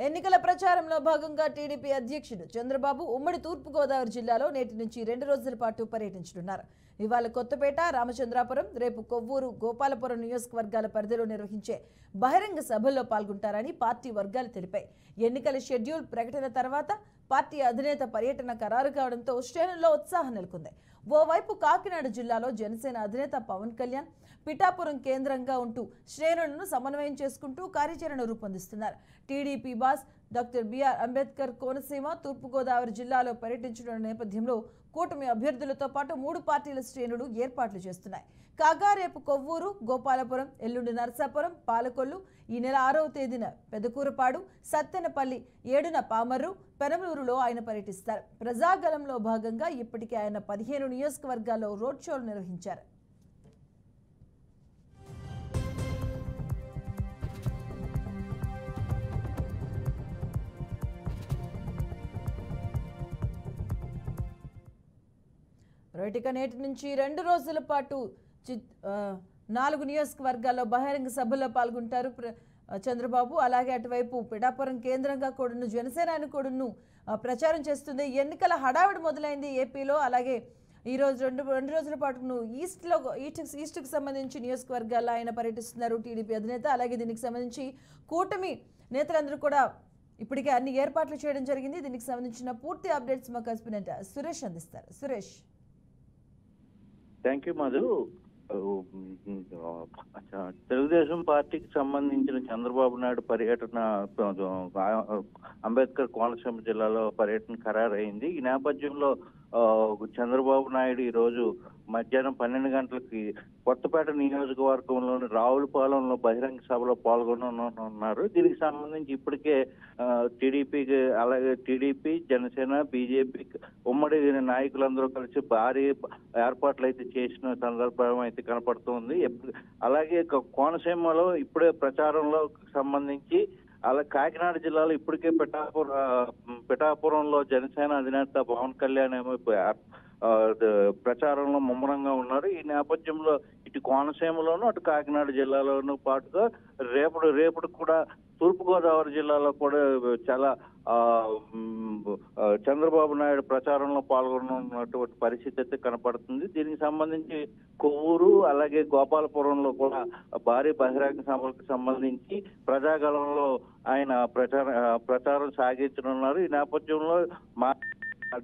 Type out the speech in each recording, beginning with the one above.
ఎన్నికల ప్రచారంలో భాగంగా టీడీపీ అధ్యక్షుడు చంద్రబాబు ఉమ్మడి తూర్పుగోదావరి జిల్లాలో నేటి నుంచి 2 రోజుల పాటు పర్యటించనున్నారు. ఇవాళ కొత్తపేట, రామచంద్రాపురం, రేపు కొవ్వూరు, గోపాలపురం నియోజకవర్గాల పరిధిలో నిర్వహించే బహిరంగ సభల్లో పాల్గొంటారని పార్టీ వర్గాలు తెలిపాయి. ఎన్నికల షెడ్యూల్ ప్రకటన తర్వాత పార్టీ అధినేత పర్యటన ఖరారు కావడంతో శ్రేణుల్లో ఉత్సాహం నెలకొంది. ఓవైపు కాకినాడ జిల్లాలో జనసేన అధినేత పవన్ కళ్యాణ్ పిఠాపురం కేంద్రంగా ఉంటూ శ్రేణులను సమన్వయం చేసుకుంటూ కార్యాచరణ రూపొందిస్తున్నారు. టీడీపీ బాస్ డాక్టర్ బిఆర్ అంబేద్కర్ కోనసీమ, తూర్పుగోదావరి జిల్లాలో పర్యటించిన నేపథ్యంలో కూటమి అభ్యర్థులతో పాటు 3 పార్టీల శ్రేణులు ఏర్పాట్లు చేస్తున్నాయి. కాగా రేపు కొవ్వూరు, గోపాలపురం, ఎల్లుండి నరసాపురం, పాలకొల్లు, ఈ నెల 6వ తేదీన పెదకూరపాడు, సత్తెనపల్లి, 7న పామర్రు, పెనమలూరులో ఆయన పర్యటిస్తారు. ప్రజాగలంలో భాగంగా ఇప్పటికే ఆయన 15 నియోజకవర్గాల్లో రోడ్ షోలు నిర్వహించారు. ఇక నేటి నుంచి 2 రోజుల పాటు 4 నియోజకవర్గాల్లో బహిరంగ సభల్లో పాల్గొంటారు చంద్రబాబు. అలాగే అటువైపు పిఠాపురం కేంద్రంగా కూడాను జనసేన కూడాను ప్రచారం చేస్తుంది. ఎన్నికల హడావిడి మొదలైంది ఏపీలో. అలాగే ఈ రోజు రెండు రోజుల పాటు ఈస్ట్కి సంబంధించి నియోజకవర్గాల్లో ఆయన పర్యటిస్తున్నారు టీడీపీ అధినేత. అలాగే దీనికి సంబంధించి కూటమి నేతలందరూ కూడా ఇప్పటికే అన్ని ఏర్పాట్లు చేయడం జరిగింది. దీనికి సంబంధించిన పూర్తి అప్డేట్స్ మా కరెస్పాండెంట్ సురేష్ అందిస్తారు. సురేష్. Thank you Madhu. తెలుగుదేశం పార్టీకి సంబంధించిన చంద్రబాబు నాయుడు పర్యటన అంబేద్కర్ కోనసీమ జిల్లాలో పర్యటన ఖరారైంది. ఈ నేపథ్యంలో చంద్రబాబు నాయుడు ఈ రోజు మధ్యాహ్నం 12 గంటలకి కొత్తపేట నియోజకవర్గంలోని రావులపాలెంలో బహిరంగ సభలో పాల్గొననున్నారు. దీనికి సంబంధించి ఇప్పటికే టీడీపీకి, అలాగే టీడీపీ, జనసేన, బీజేపీ ఉమ్మడి నాయకులందరూ కలిసి భారీ ఏర్పాట్లు అయితే చేసిన సందర్భం అయితే కనపడుతుంది. అలాగే కోనసీమలో ఇప్పుడే ప్రచారంలో సంబంధించి అలా కాకినాడ జిల్లాలో ఇప్పటికే పిఠాపురంలో జనసేన అధినేత పవన్ కళ్యాణ్ ఏమో ప్రచారంలో ముమ్మరంగా ఉన్నారు. ఈ నేపథ్యంలో ఇటు కోనసీమలోను అటు కాకినాడ జిల్లాలోనూ పాటుగా రేపటి కూడా తూర్పుగోదావరి జిల్లాలో కూడా చాలా చంద్రబాబు నాయుడు ప్రచారంలో పాల్గొన్నటువంటి పరిస్థితి అయితే కనపడుతుంది. దీనికి సంబంధించి కొవ్వూరు అలాగే గోపాలపురంలో కూడా భారీ బహిరంగ సభలకు సంబంధించి ప్రజాగళంలో ఆయన ప్రచారం సాగించనున్నారు. ఈ నేపథ్యంలో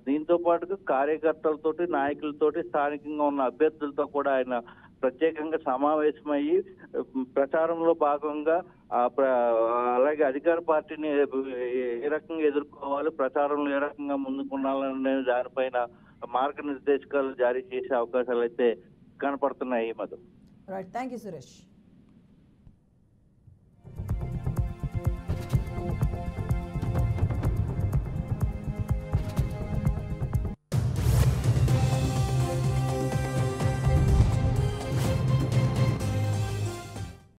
దీంతో పాటుగా కార్యకర్తలతోటి, నాయకులతోటి, స్థానికంగా ఉన్న అభ్యర్థులతో కూడా ఆయన ప్రత్యేకంగా సమావేశమయ్యి ప్రచారంలో భాగంగా అలాగే అధికార పార్టీని ఏ రకంగా ఎదుర్కోవాలి, ప్రచారంలో ఏ రకంగా ముందుకున్నాలనే దానిపైన మార్గనిర్దేశకాలు జారీ చేసే అవకాశాలు అయితే కనపడుతున్నాయి. Madhu. Right, thank you Suresh.